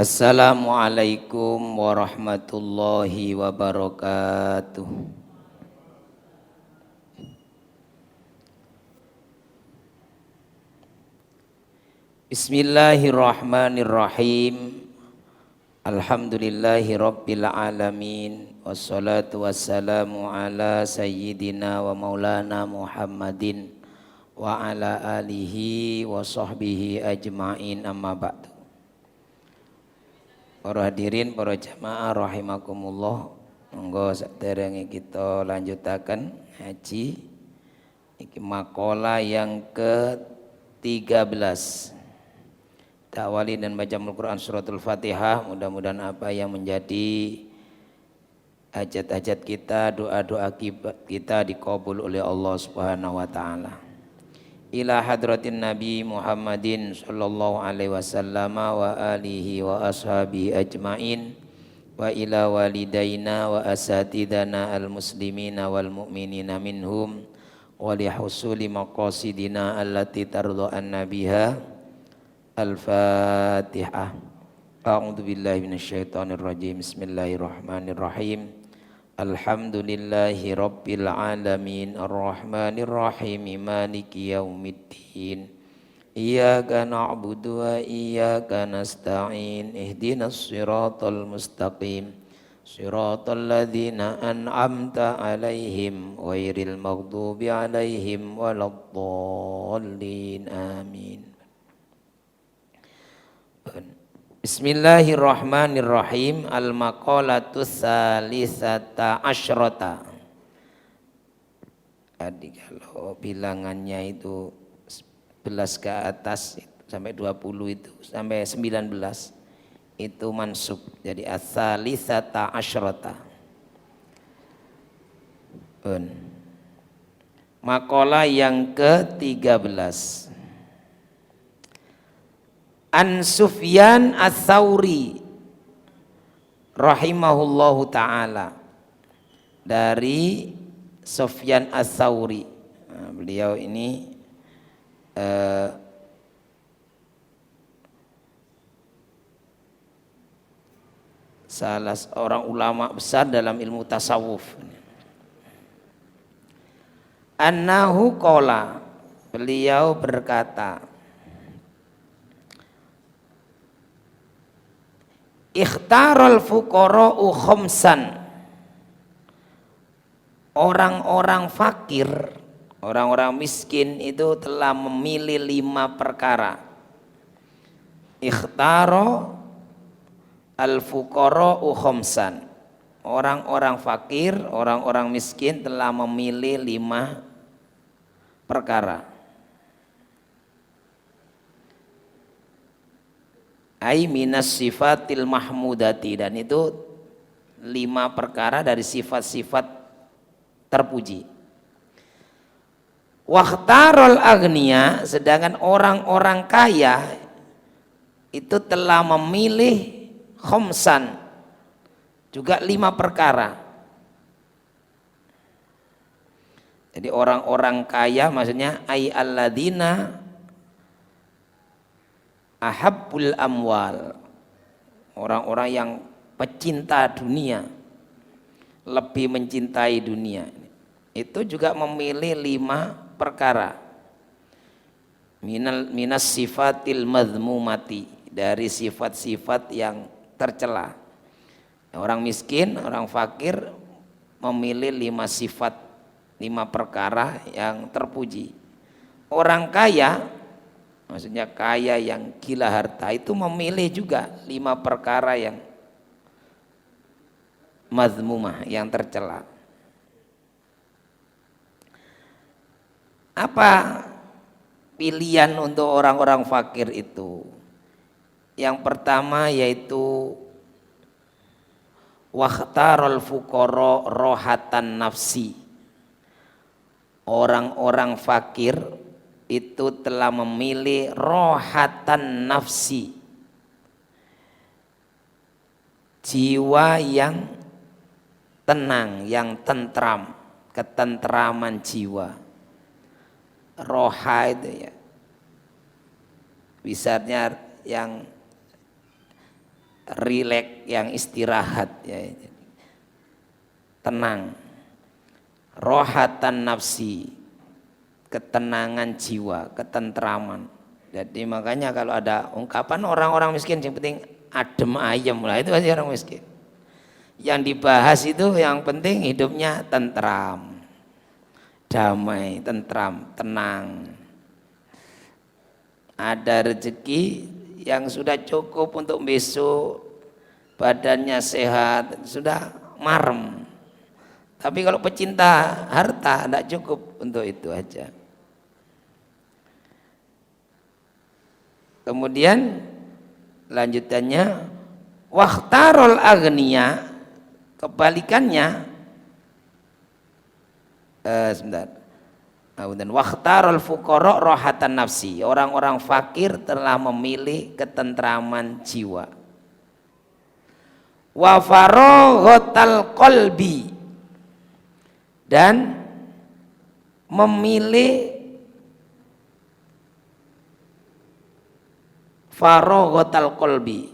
Assalamualaikum warahmatullahi wabarakatuh. Bismillahirrahmanirrahim. Alhamdulillahi rabbil alamin. Wassalatu wassalamu ala sayyidina wa maulana Muhammadin wa ala alihi wa sahbihi ajma'in, amma ba'du. Para hadirin, para jamaah rahimakumullah, monggo saderenge kita lanjutaken haji iki makalah yang ke-13. Ta'awali dan baca Al-Quran suratul Fatihah. Mudah-mudahan apa yang menjadi hajat-hajat kita, doa-doa kita dikabul oleh Allah Subhanahu wa taala. Ila hadratin Nabi Muhammadin sallallahu alaihi wasallam wa alihi wa ashabihi ajmain, wa ila walidaina wa asatidana al-muslimina wal mu'minina minhum, wa li husuli maqasidina allati tardu an-nabiha. Al-Fatihah. A'udzu billahi minasyaitonir rajim. Bismillahirrahmanirrahim. Alhamdulillahi rabbil alamin, arrahmanir rahim, maliki yaumiddin. Iyyaka na'budu wa iyyaka nasta'in. Ihdinas siratal mustaqim. Siratal ladzina an'amta 'alaihim ghairil maghdubi 'alaihim waladdallin. Amin. Bismillahirrahmanirrahim. Al-maqalatu tsalisata asyrata. Jadi kalau bilangannya itu 11 ke atas sampai 20 itu sampai 19 itu mansub. Jadi ats-tsalisata asyrata. Maqalah yang ke-13. An Sufyan Ats-Tsauri rahimahullahu ta'ala, dari Sufyan Ats-Tsauri. Beliau ini salah seorang ulama besar dalam ilmu tasawuf. Annahu qala, beliau berkata, ikhtaral fuqara'u khamsan. Orang-orang fakir, orang-orang miskin itu telah memilih 5 perkara. Ikhtara al-fuqara'u khamsan. Orang-orang fakir, orang-orang miskin telah memilih 5 perkara. Ai minas sifatil mahmudati, dan itu 5 perkara dari sifat-sifat terpuji. Waqtarul agniya, sedangkan orang-orang kaya itu telah memilih khamsan, juga 5 perkara. Jadi orang-orang kaya maksudnya ai alladzina ahabbul amwal, orang-orang yang pecinta dunia, lebih mencintai dunia, itu juga memilih 5 perkara. Minas sifatil madhmumati, dari sifat-sifat yang tercela. Orang miskin, orang fakir memilih 5 sifat, 5 perkara yang terpuji. Orang kaya, maksudnya kaya yang gila harta, itu memilih juga 5 perkara yang mazmumah, yang tercela. Apa pilihan untuk orang-orang fakir itu? Yang pertama yaitu waqtarul fuqara rohatan nafsi. Orang-orang fakir itu telah memilih rohatan nafsi, jiwa yang tenang, yang tentram, ketentraman jiwa. Roha itu ya, wisarnya yang rileks, yang istirahat ya. Tenang. Rohatan nafsi, ketenangan jiwa, ketentraman. Jadi makanya kalau ada ungkapan orang-orang miskin yang penting adem ayem lah, itu aja orang miskin. Yang dibahas itu yang penting hidupnya tentram, damai, tentram, tenang. Ada rezeki yang sudah cukup untuk besok, badannya sehat, sudah marem. Tapi kalau pecinta harta tidak cukup untuk itu aja. Kemudian lanjutannya waqtarul agniya, kebalikannya sebentar. Dan waqtarul fuqara rohatan nafsi, orang-orang fakir telah memilih ketentraman jiwa. Wa faraghatal qalbi, dan memilih faraghatal qalbi.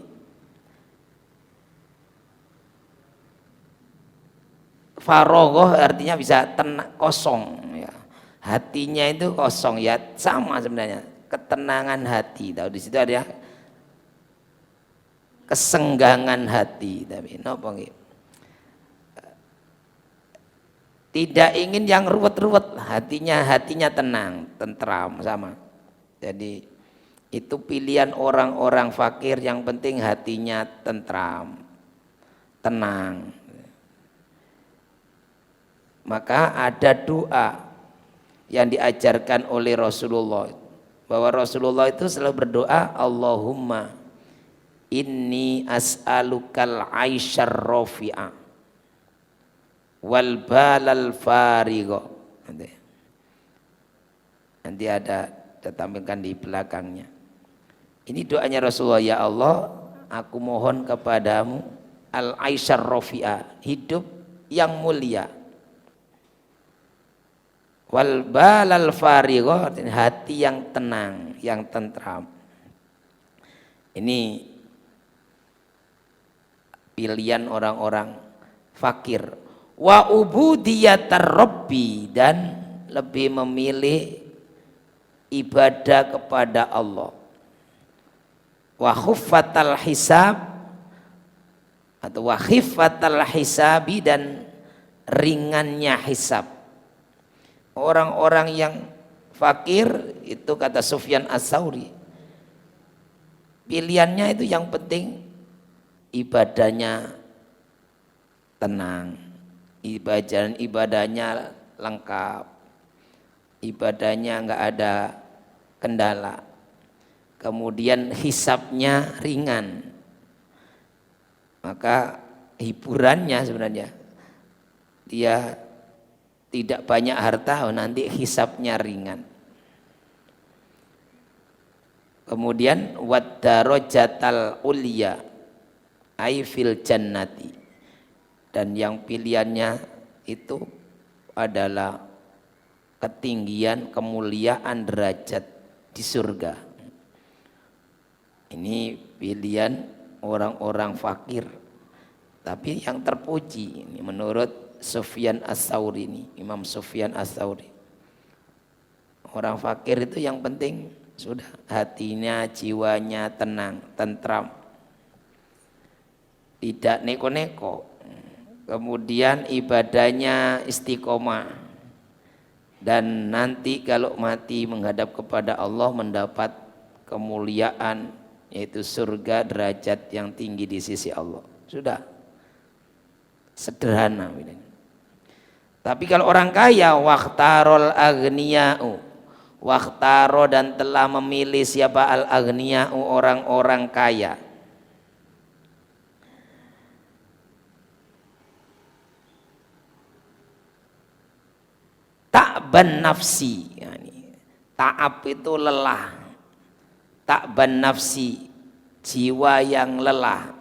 Faragha artinya bisa kosong ya. Hatinya itu kosong ya, sama sebenarnya, ketenangan hati. Tahu di situ ada kesenggangan hati, tapi napa nggih? Tidak ingin yang ruwet-ruwet, hatinya tenang, tentram, sama. Jadi itu pilihan orang-orang fakir, yang penting hatinya tentram, tenang. Maka ada doa yang diajarkan oleh Rasulullah, bahwa Rasulullah itu selalu berdoa, Allahumma inni as'alukal aisyar rafi'a wal balal farigo. Nanti ada ditampilkan di belakangnya. Ini doanya Rasulullah, ya Allah, aku mohon kepadamu al aisyar rafi'a, hidup yang mulia, wal balal farigo, hati yang tenang, yang tentram. Ini pilihan orang-orang fakir. Wa ubudiyatar rabbi, dan lebih memilih ibadah kepada Allah. Wa khuffatal hisab, atau wa khiffatal hisabi, dan ringannya hisab. Orang-orang yang fakir itu, kata Sufyan Ats-Tsauri, pilihannya itu yang penting ibadahnya tenang, ibadahnya lengkap, ibadahnya enggak ada kendala, kemudian hisabnya ringan. Maka hiburannya sebenarnya dia tidak banyak harta, nanti hisabnya ringan. Kemudian wad darajatal ulya ai fil jannati, dan yang pilihannya itu adalah ketinggian, kemuliaan derajat di surga. Ini pilihan orang-orang fakir, tapi yang terpuji ini menurut Sufyan Ats-Tsauri, ini Imam Sufyan Ats-Tsauri. Orang fakir itu yang penting sudah hatinya, jiwanya tenang, tentram, tidak neko-neko. Kemudian ibadahnya istiqomah, dan nanti kalau mati menghadap kepada Allah mendapat kemuliaan, yaitu surga, derajat yang tinggi di sisi Allah. Sudah sederhana. Tapi kalau orang kaya, waqtarol aghniya'u, waqtaro, dan telah memilih siapa al aghniya'u, orang-orang kaya. Ta'ban nafsi, yani, ta'ab itu lelah, ta'ban nafsi, jiwa yang lelah.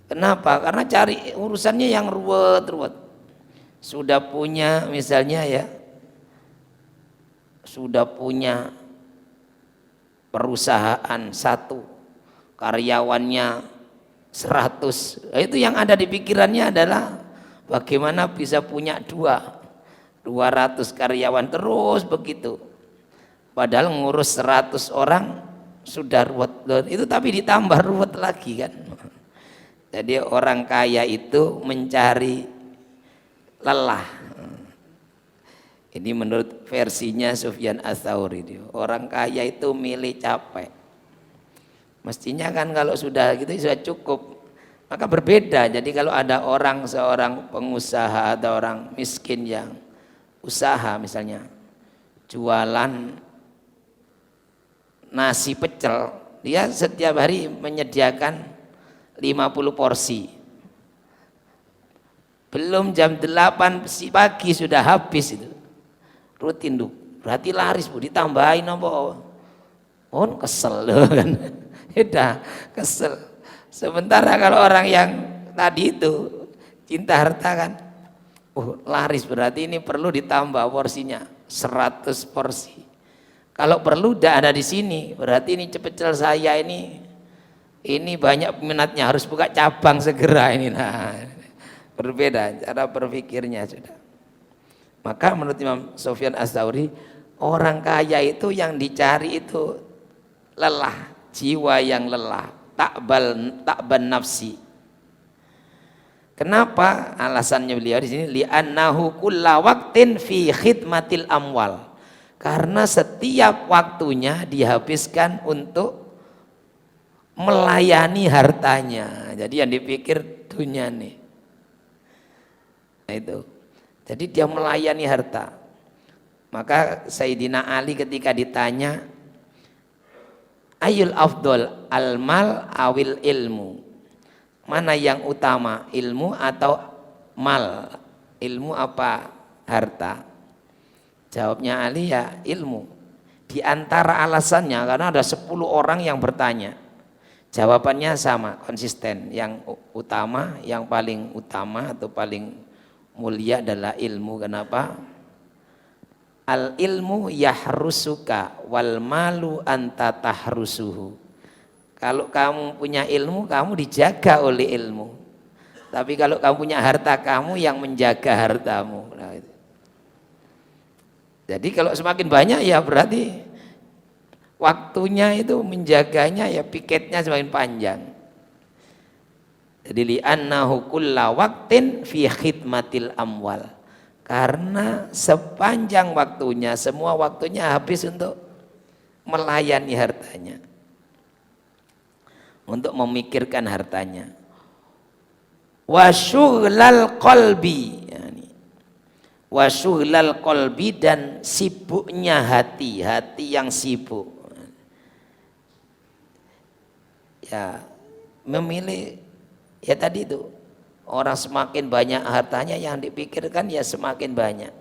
Kenapa? Karena cari urusannya yang ruwet-ruwet. Sudah punya misalnya ya, sudah punya perusahaan satu, karyawannya 100. Itu yang ada di pikirannya adalah bagaimana bisa punya 200 karyawan terus begitu. Padahal ngurus 100 orang sudah ruwet. Itu tapi ditambah ruwet lagi kan. Jadi orang kaya itu mencari lelah. Ini menurut versinya Sufyan Ats-Tsauri. Orang kaya itu milih capek. Mestinya kan kalau sudah gitu sudah cukup. Maka berbeda. Jadi kalau ada seorang pengusaha atau orang miskin yang usaha misalnya jualan nasi pecel, dia setiap hari menyediakan 50 porsi. Belum jam 8 pagi sudah habis itu. Rutin tuh. Berarti laris Bu, ditambahin apa? Oh, kesel loh kan. Udah kesel. Sementara kalau orang yang tadi itu cinta harta kan, laris berarti ini perlu ditambah porsinya 100 porsi. Kalau perlu udah ada di sini, berarti ini pecel saya ini banyak minatnya, harus buka cabang segera ini. Nah, berbeda cara berpikirnya sudah. Maka menurut Imam Sufyan Ats-Tsauri, orang kaya itu yang dicari itu lelah, jiwa yang lelah, takban nafsi. Kenapa? Alasannya beliau di sini li'annahu kulla waqtin fi khidmatil amwal. Karena setiap waktunya dihabiskan untuk melayani hartanya. Jadi yang dipikir dunia nih. Nah itu. Jadi dia melayani harta. Maka Sayyidina Ali ketika ditanya, ayul afdol al-mal awil ilmu. Mana yang utama, ilmu atau mal? Ilmu apa harta? Jawabnya Ali ya ilmu. Di antara alasannya karena ada 10 orang yang bertanya. Jawabannya sama, konsisten. Yang utama, yang paling utama atau paling mulia adalah ilmu. Kenapa? Al ilmu yahrusuka wal malu anta tahrusuhu. Kalau kamu punya ilmu, kamu dijaga oleh ilmu. Tapi kalau kamu punya harta, kamu yang menjaga hartamu. Nah, itu. Jadi kalau semakin banyak ya berarti waktunya itu menjaganya ya piketnya semakin panjang. Jadi li'annahu kulla waqtin fi khidmatil amwal. Karena sepanjang waktunya, semua waktunya habis untuk melayani hartanya. Untuk memikirkan hartanya. Wa syughlal qalbi. Wa syughlal qalbi dan sibuknya hati yang sibuk. Ya, memilih ya tadi itu. Orang semakin banyak hartanya yang dipikirkan ya semakin banyak.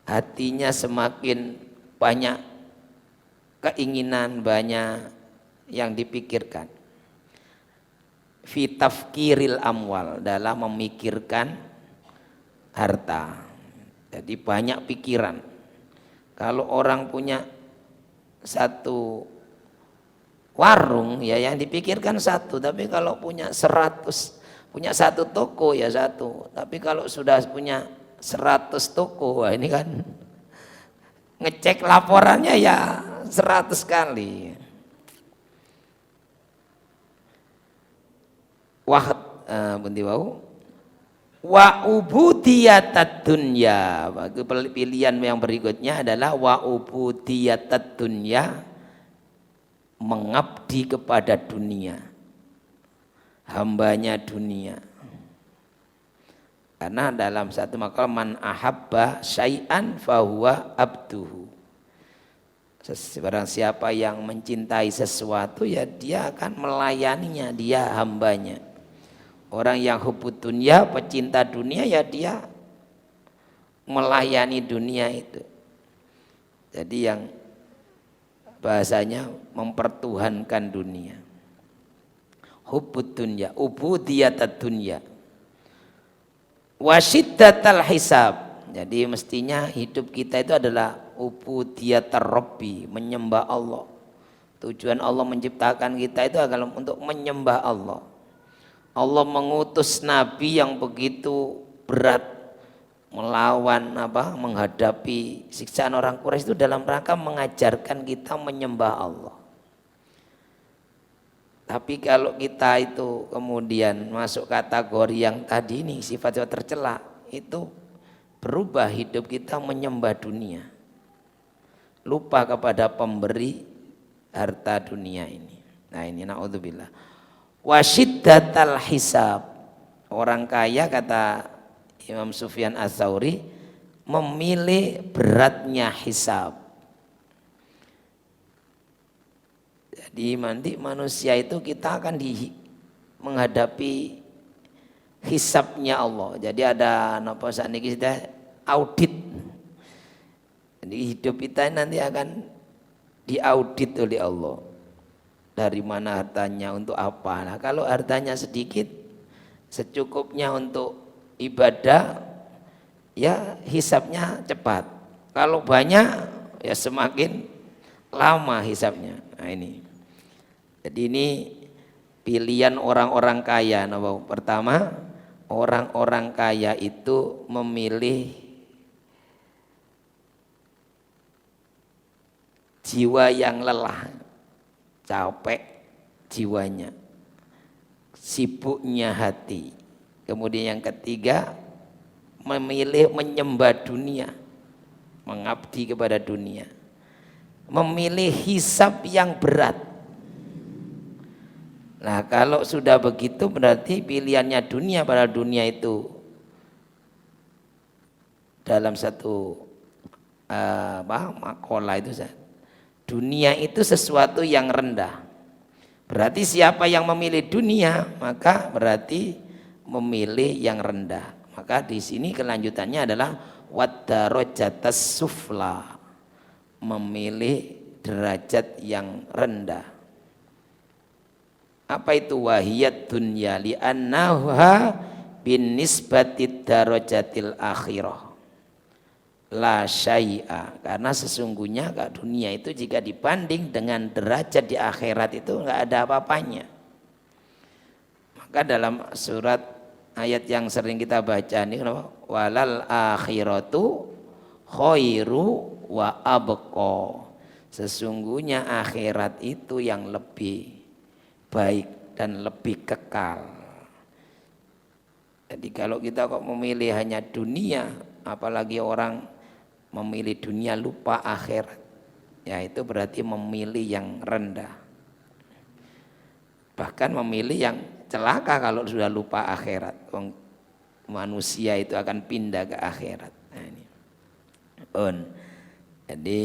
Hatinya semakin banyak keinginan, banyak yang dipikirkan. Fi tafkiril amwal, dalam memikirkan harta. Jadi banyak pikiran. Kalau orang punya satu warung ya yang dipikirkan satu, tapi kalau punya 100, punya satu toko ya satu, tapi kalau sudah punya 100 toko, wah ini kan ngecek laporannya ya 100 kali. Wah, bunti wau. Wa ubudiyatad dunya. Pilihan yang berikutnya adalah wa ubudiyatad dunya, mengabdi kepada dunia. Hambanya dunia. Karena dalam satu maqal man ahabba syai'an fahuwa abduhu. Barang siapa yang mencintai sesuatu ya dia akan melayaninya, dia hambanya. Orang yang hubbud dunya, pecinta dunia ya dia melayani dunia itu. Jadi yang bahasanya mempertuhankan dunia. Hubbud dunya, ubudiyatad dunya. Wasyiddatal hisab. Jadi mestinya hidup kita itu adalah ubudiyatar rabbi, menyembah Allah. Tujuan Allah menciptakan kita itu adalah untuk menyembah Allah. Allah mengutus nabi yang begitu berat melawan menghadapi siksaan orang Quraisy itu dalam rangka mengajarkan kita menyembah Allah. Tapi kalau kita itu kemudian masuk kategori yang tadi ini sifat-sifat tercela, itu berubah hidup kita menyembah dunia. Lupa kepada pemberi harta dunia ini. Nah ini naudzubillah. Wasyiddatal hisab. Orang kaya kata Imam Sufyan Ats-Tsauri memilih beratnya hisab. Jadi nanti manusia itu kita akan menghadapi hisabnya Allah. Jadi ada napa sakniki kita audit. Jadi hidup kita nanti akan diaudit oleh Allah. Dari mana hartanya, untuk apa? Nah, kalau hartanya sedikit, secukupnya untuk ibadah, ya hisabnya cepat. Kalau banyak, ya semakin lama hisabnya. Nah ini. Jadi ini pilihan orang-orang kaya. Nah, pertama, orang-orang kaya itu memilih jiwa yang lelah, capek jiwanya, sibuknya hati. Kemudian yang ketiga, memilih menyembah dunia, mengabdi kepada dunia, memilih hisab yang berat. Nah kalau sudah begitu berarti pilihannya dunia, pada dunia itu dalam satu makalah itu dunia itu sesuatu yang rendah. Berarti siapa yang memilih dunia maka berarti memilih yang rendah. Maka di sini kelanjutannya adalah wadarajatas sufla, memilih derajat yang rendah. Apa itu wahiyat dunya li'annaha bin nisbatid darajatil akhirah la syai'a, karena sesungguhnya dunia itu jika dibanding dengan derajat di akhirat itu enggak ada apa-apanya. Maka dalam surat ayat yang sering kita baca ini walal akhiratu khairu wa abqa, sesungguhnya akhirat itu yang lebih baik dan lebih kekal. Jadi kalau kita kok memilih hanya dunia, apalagi orang memilih dunia lupa akhirat, ya itu berarti memilih yang rendah, bahkan memilih yang celaka kalau sudah lupa akhirat. Manusia itu akan pindah ke akhirat. Nah, ini. Jadi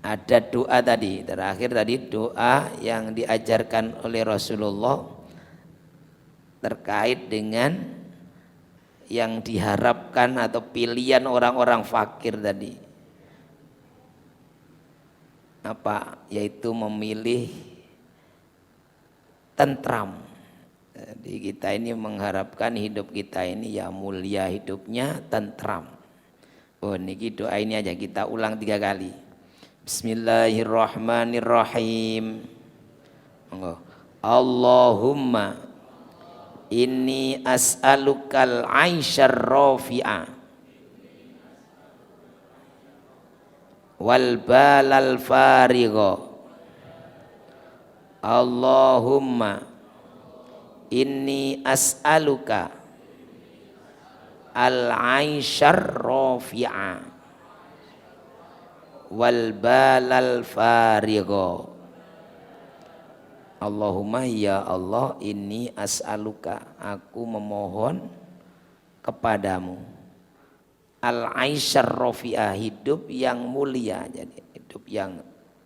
ada doa tadi, terakhir tadi doa yang diajarkan oleh Rasulullah terkait dengan yang diharapkan atau pilihan orang-orang fakir tadi. Apa? Yaitu memilih tentram. Jadi kita ini mengharapkan hidup kita ini ya mulia, hidupnya tentram. Niki doa ini aja kita ulang 3 kali. Bismillahirrahmanirrahim. Allahumma inni as'alukal aisyar rafi'a wal balal farigha. Allahumma inni as'aluka al aisyar rafi'a wal balal farigha. Allahumma ya Allah, inni as'aluka, aku memohon kepadamu al aisyar rafi'ah, hidup yang mulia. Jadi hidup yang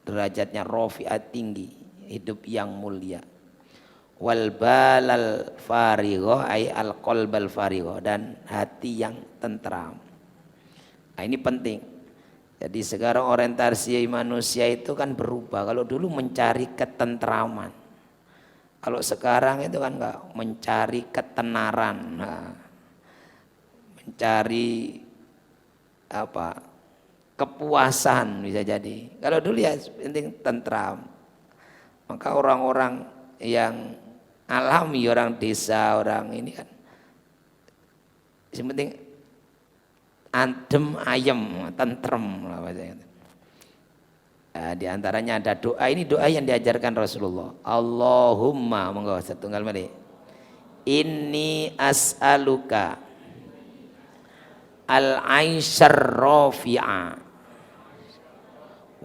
derajatnya rafi'ah, tinggi, hidup yang mulia. Wal balal farigha ay al qalbal farigha, dan hati yang tentram. Nah ini penting. Jadi sekarang orientasi manusia itu kan berubah. Kalau dulu mencari ketentraman, kalau sekarang itu kan enggak, mencari ketenaran, mencari kepuasan bisa jadi. Kalau dulu ya penting tentram, Maka orang-orang yang alami, orang desa, orang ini kan yang penting adem, ayem, tentrem lah bahasanya. Nah, di antaranya ada doa, ini doa yang diajarkan Rasulullah. Allahumma, monggo setunggal mari. Inni as'aluka al-aisyar rafi'a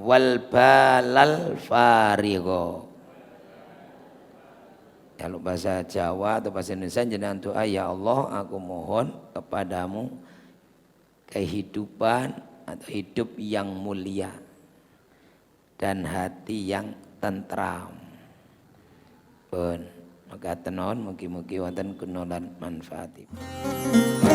wal balal farigho. Kalau bahasa Jawa atau bahasa Indonesia jenengan doa, ya Allah aku mohon kepadamu kehidupan atau hidup yang mulia dan hati yang tentram. Pun maka tenon mugi-mugi wonten guna lan manfaatipun.